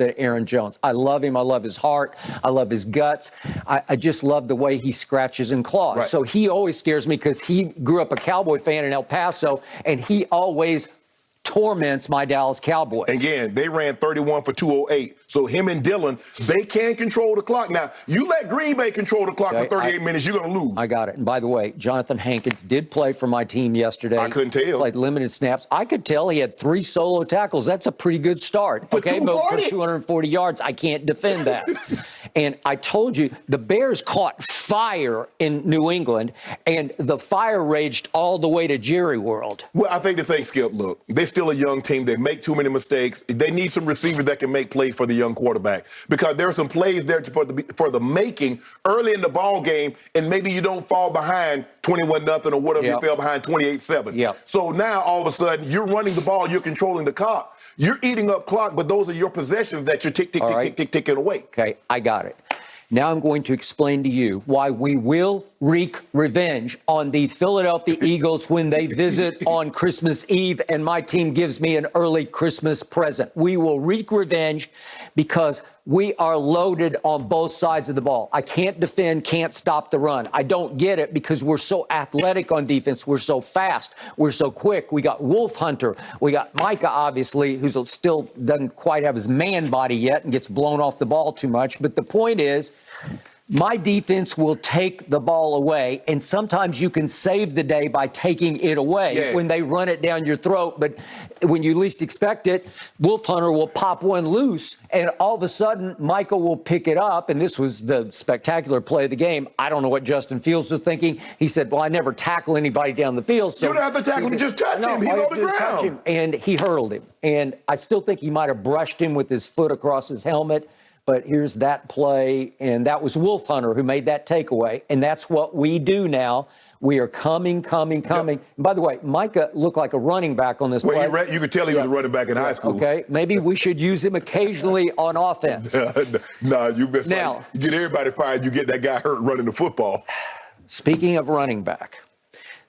than Aaron Jones. I love him. I love his heart. I love his guts. I just love the way he scratches and claws. Right. So he always scares me because he grew up a Cowboy fan in El Paso, and he always torments my Dallas Cowboys. Again, they ran 31 for 208. So him and Dillon, they can control the clock. Now, you let Green Bay control the clock for 38 minutes, you're going to lose. I got it. And by the way, Jonathan Hankins did play for my team yesterday. I couldn't tell. Played limited snaps. I could tell he had 3 solo tackles. That's a pretty good start. For okay, but for 240 yards, I can't defend that. And I told you, the Bears caught fire in New England, and the fire raged all the way to Jerry World. Well, I think the thing, Skip, look, they're still a young team. They make too many mistakes. They need some receivers that can make plays for the young quarterback, because there are some plays there for the making early in the ball game, and maybe you don't fall behind 21-0 or whatever. You fell behind 28-7. Yep. So now all of a sudden you're running the ball, you're controlling the clock. You're eating up clock, but those are your possessions that you're ticking away. Okay, I got it. Now I'm going to explain to you why we will wreak revenge on the Philadelphia Eagles when they visit on Christmas Eve and my team gives me an early Christmas present. We will wreak revenge because we are loaded on both sides of the ball. I can't defend, can't stop the run. I don't get it because we're so athletic on defense. We're so fast. We're so quick. We got Wolf Hunter. We got Micah, obviously, who still doesn't quite have his man body yet and gets blown off the ball too much. But the point is, my defense will take the ball away, and sometimes you can save the day by taking it away when they run it down your throat. But when you least expect it, Wolf Hunter will pop one loose, and all of a sudden, Micah will pick it up, and this was the spectacular play of the game. I don't know what Justin Fields was thinking. He said, well, I never tackle anybody down the field. So you don't have to tackle him, just touch him. He's on the ground. And he hurled him. And I still think he might have brushed him with his foot across his helmet. But here's that play, and that was Wolf Hunter who made that takeaway, and that's what we do now. We are coming. Yep. And by the way, Micah looked like a running back on this play. You could tell he was a running back in high school. Okay, maybe we should use him occasionally on offense. No, you best now, you get everybody fired, you get that guy hurt running the football. Speaking of running back,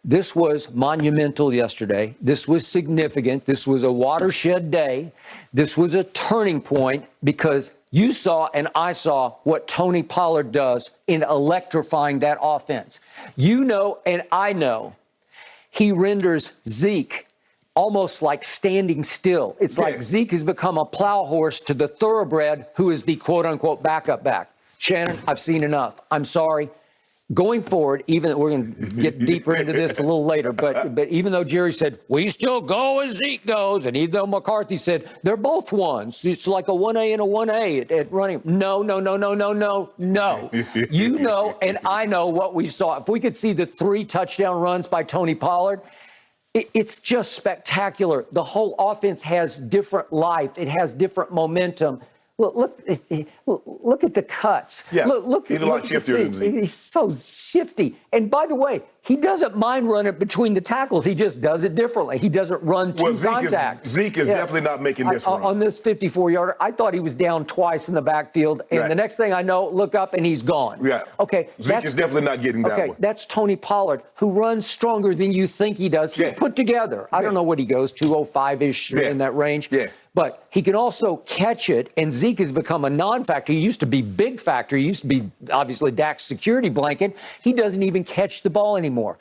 this was monumental yesterday. This was significant. This was a watershed day. This was a turning point because you saw and I saw what Tony Pollard does in electrifying that offense. You know and I know he renders Zeke almost like standing still. It's like Zeke has become a plow horse to the thoroughbred who is the quote-unquote backup back. Shannon, I've seen enough. I'm sorry. Going forward, even we're going to get deeper into this a little later, but even though Jerry said, we still go as Zeke goes, and even though McCarthy said, they're both ones. It's like a 1A and a 1A at running. No. You know and I know what we saw. If we could see the 3 touchdown runs by Tony Pollard, it's just spectacular. The whole offense has different life. It has different momentum. Look at the cuts. Yeah, look he's a lot shiftier than Zeke. He's so shifty. And by the way, he doesn't mind running between the tackles. He just does it differently. He doesn't run two contacts. Zeke is definitely not making this run. On this 54-yarder, I thought he was down twice in the backfield. And the next thing I know, look up and he's gone. Yeah. Okay. Zeke is definitely not getting that one. Okay, that's Tony Pollard, who runs stronger than you think he does. He's put together. I don't know what he goes, 205-ish in that range. Yeah. But he can also catch it, and Zeke has become a non-factor. He used to be big factor. He used to be, obviously, Dak's security blanket. He doesn't even catch the ball anymore.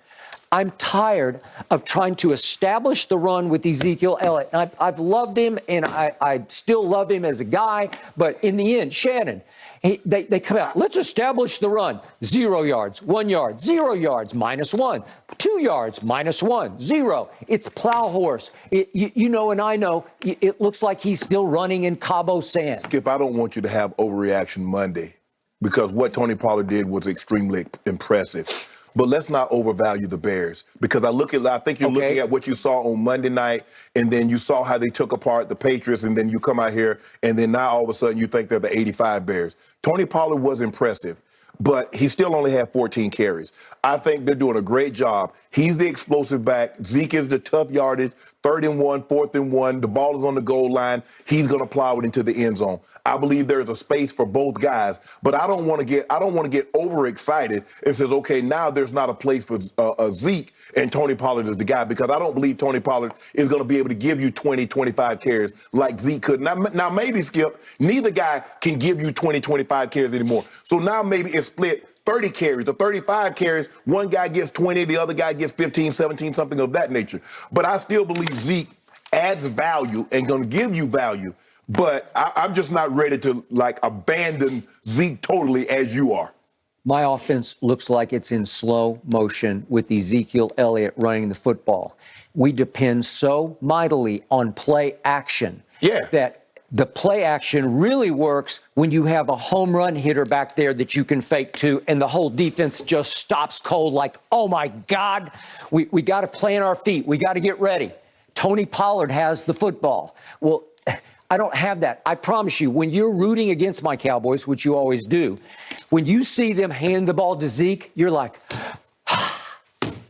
I'm tired of trying to establish the run with Ezekiel Elliott. I've loved him, and I still love him as a guy. But in the end, Shannon, they come out. Let's establish the run. 0 yards, 1 yard, 0 yards, -1, 2 yards, -1, 0. It's plow horse. You know and I know it looks like he's still running in Cabo San. Skip, I don't want you to have overreaction Monday because what Tony Pollard did was extremely impressive. But let's not overvalue the Bears because I think you're looking at what you saw on Monday night, and then you saw how they took apart the Patriots, and then you come out here, and then now all of a sudden you think they're the 85 Bears. Tony Pollard was impressive, but he still only had 14 carries. I think they're doing a great job. He's the explosive back. Zeke is the tough yardage 3rd and 1, 4th and 1, the ball is on the goal line, he's going to plow it into the end zone. I believe there's a space for both guys, but I don't want to get overexcited and says, okay, now there's not a place for Zeke and Tony Pollard is the guy, because I don't believe Tony Pollard is going to be able to give you 20, 25 carries like Zeke could. Now maybe, Skip, neither guy can give you 20, 25 carries anymore. So now maybe it's split 30 carries or 35 carries. One guy gets 20, the other guy gets 15, 17, something of that nature. But I still believe Zeke adds value and going to give you value. But I'm just not ready to, like, abandon Zeke totally as you are. My offense looks like it's in slow motion with Ezekiel Elliott running the football. We depend so mightily on play action that the play action really works when you have a home run hitter back there that you can fake to, and the whole defense just stops cold like, oh, my God, we got to plant our feet. We got to get ready. Tony Pollard has the football. Well, I don't have that. I promise you, when you're rooting against my Cowboys, which you always do, when you see them hand the ball to Zeke, you're like,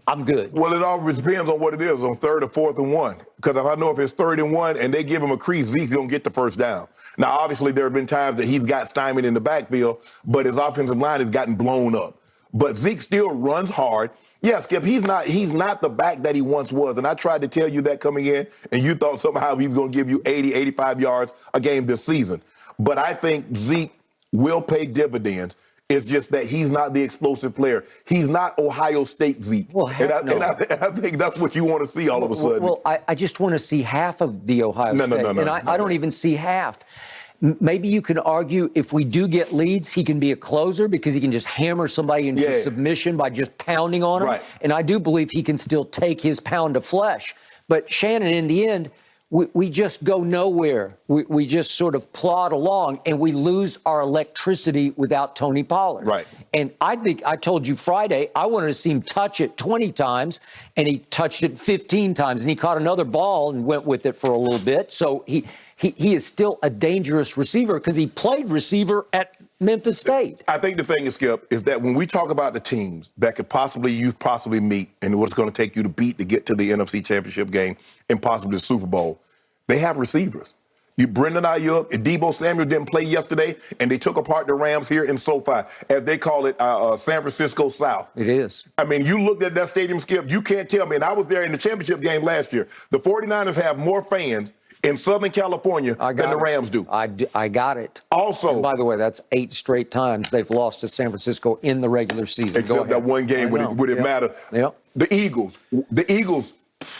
I'm good. Well, it always depends on what it is, on 3rd or 4th and 1. Because if I know if it's 3rd and 1 and they give him a crease, Zeke's going to get the first down. Now, obviously, there have been times that he's got stymied in the backfield, but his offensive line has gotten blown up. But Zeke still runs hard. Yeah, Skip, he's not the back that he once was. And I tried to tell you that coming in, and you thought somehow he's going to give you 80, 85 yards a game this season. But I think Zeke will pay dividends. It's just that he's not the explosive player. He's not Ohio State Zeke. Well, and I think that's what you want to see all of a sudden. Well, I just want to see half of the Ohio State. No, and I don't even see half. Maybe you can argue if we do get leads, he can be a closer because he can just hammer somebody into submission by just pounding on them. Right. And I do believe he can still take his pound of flesh. But Shannon, in the end, we just go nowhere. We just sort of plod along, and we lose our electricity without Tony Pollard. Right. And I think I told you Friday, I wanted to see him touch it 20 times, and he touched it 15 times, and he caught another ball and went with it for a little bit. So he is still a dangerous receiver because he played receiver at Memphis State. I think the thing is, Skip, is that when we talk about the teams that could possibly meet and what's going to take you to beat to get to the NFC Championship game and possibly the Super Bowl, they have receivers. Brendan Ayuk and Deebo Samuel didn't play yesterday, and they took apart the Rams here in SoFi, as they call it, San Francisco South. It is. I mean, you looked at that stadium, Skip, you can't tell me, and I was there in the championship game last year. The 49ers have more fans in Southern California than the Rams do. I got it. Also, and by the way, that's 8 straight times they've lost to San Francisco in the regular season. Except that one game when it mattered. Yep. The Eagles,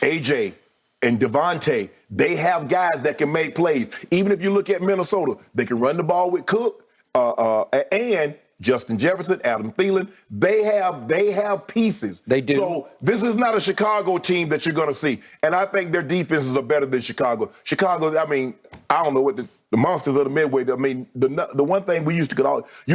AJ and Devontae, they have guys that can make plays. Even if you look at Minnesota, they can run the ball with Cook and Justin Jefferson, Adam Thielen. They have pieces. They do. So this is not a Chicago team that you're going to see. And I think their defenses are better than Chicago. Chicago, I mean, I don't know what the monsters of the Midway. I mean, the one thing you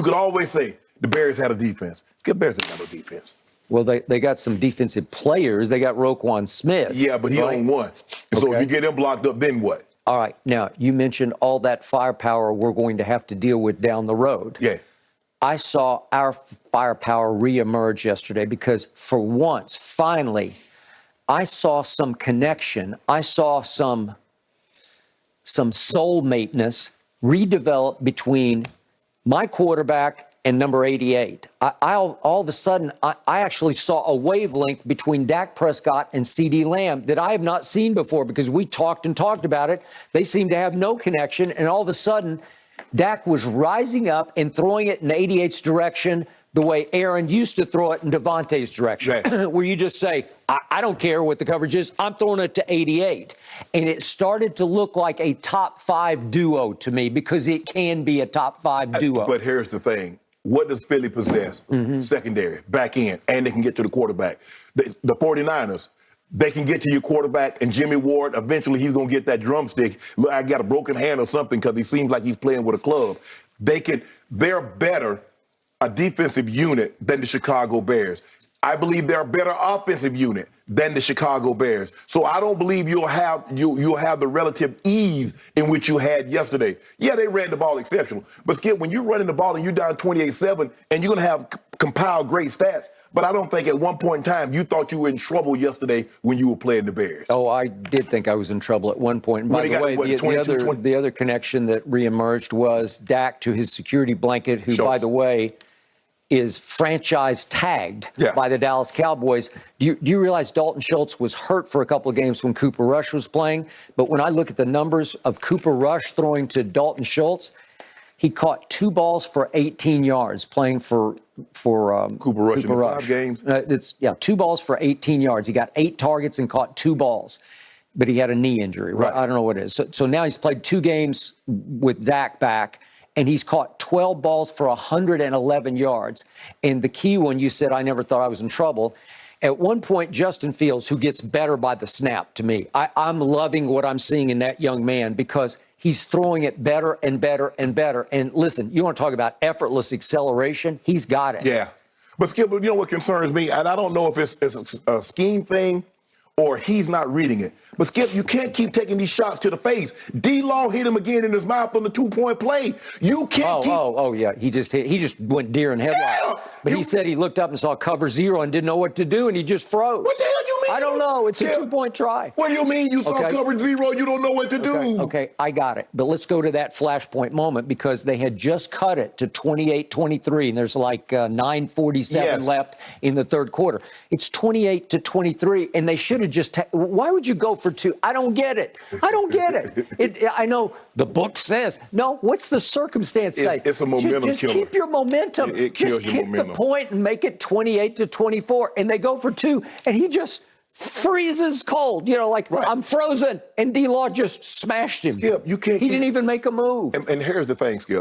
could always say, the Bears had a defense. Skip, Bears ain't got no defense. Well, they got some defensive players. They got Roquan Smith. Yeah, but he owned one. And so if you get him blocked up, then what? All right. Now, you mentioned all that firepower we're going to have to deal with down the road. Yeah. I saw our firepower reemerge yesterday because for once, finally, I saw some connection. I saw some soulmateness redevelop between my quarterback and number 88. All of a sudden, I actually saw a wavelength between Dak Prescott and CeeDee Lamb that I have not seen before because we talked about it. They seem to have no connection, and all of a sudden, Dak was rising up and throwing it in 88's direction the way Aaron used to throw it in Devontae's direction, right. Where you just say, I don't care what the coverage is, I'm throwing it to 88. And it started to look like a top 5 duo to me because it can be a top 5 duo. But here's the thing. What does Philly possess? Secondary, back end, and they can get to the quarterback. The 49ers, they can get to your quarterback, and Jimmy Ward, eventually he's going to get that drumstick. Look, I got a broken hand or something because he seems like he's playing with a club. They're better a defensive unit than the Chicago Bears. I believe they're a better offensive unit than the Chicago Bears. So I don't believe you'll have the relative ease in which you had yesterday. Yeah, they ran the ball exceptional. But Skip, when you're running the ball and you're down 28-7, and you're going to have compiled great stats, but I don't think at one point in time you thought you were in trouble yesterday when you were playing the Bears. Oh, I did think I was in trouble at one point. And by the way, the other connection that reemerged was Dak to his security blanket, who, by the way, is franchise tagged by the Dallas Cowboys. Do you realize Dalton Schultz was hurt for a couple of games when Cooper Rush was playing? But when I look at the numbers of Cooper Rush throwing to Dalton Schultz, he caught 2 balls for 18 yards playing for Cooper Rush in 5 games. 2 balls for 18 yards. He got 8 targets and caught 2 balls, but he had a knee injury. Right? I don't know what it is. So now he's played 2 games with Dak back, and he's caught 12 balls for 111 yards. And the key one, you said, I never thought I was in trouble. At one point, Justin Fields, who gets better by the snap to me, I'm loving what I'm seeing in that young man because he's throwing it better and better and better. And listen, you want to talk about effortless acceleration? He's got it. Yeah. But Skip, you know what concerns me? And I don't know if it's a scheme thing or he's not reading it. But Skip, you can't keep taking these shots to the face. D-Law hit him again in his mouth on the 2-point play. You can't keep... Oh, yeah. He just went deer in headlights. Yeah. But he said he looked up and saw cover 0 and didn't know what to do, and he just froze. What the hell you mean? I don't know. It's a 2-point try. What do you mean you saw cover 0, you don't know what to do? Okay, I got it. But let's go to that flashpoint moment because they had just cut it to 28-23, and there's like 9:47 left in the third quarter. It's 28-23, and they should have just... Why would you go for 2? I don't get it. I know the book says. No, what's the circumstance say? It's a momentum just killer. Keep your momentum. It kills your momentum. The point and make it 28-24, and they go for 2, and he just freezes cold. I'm frozen, and D-Law just smashed him. Skip, you can't. He didn't even make a move. And here's the thing, Skip.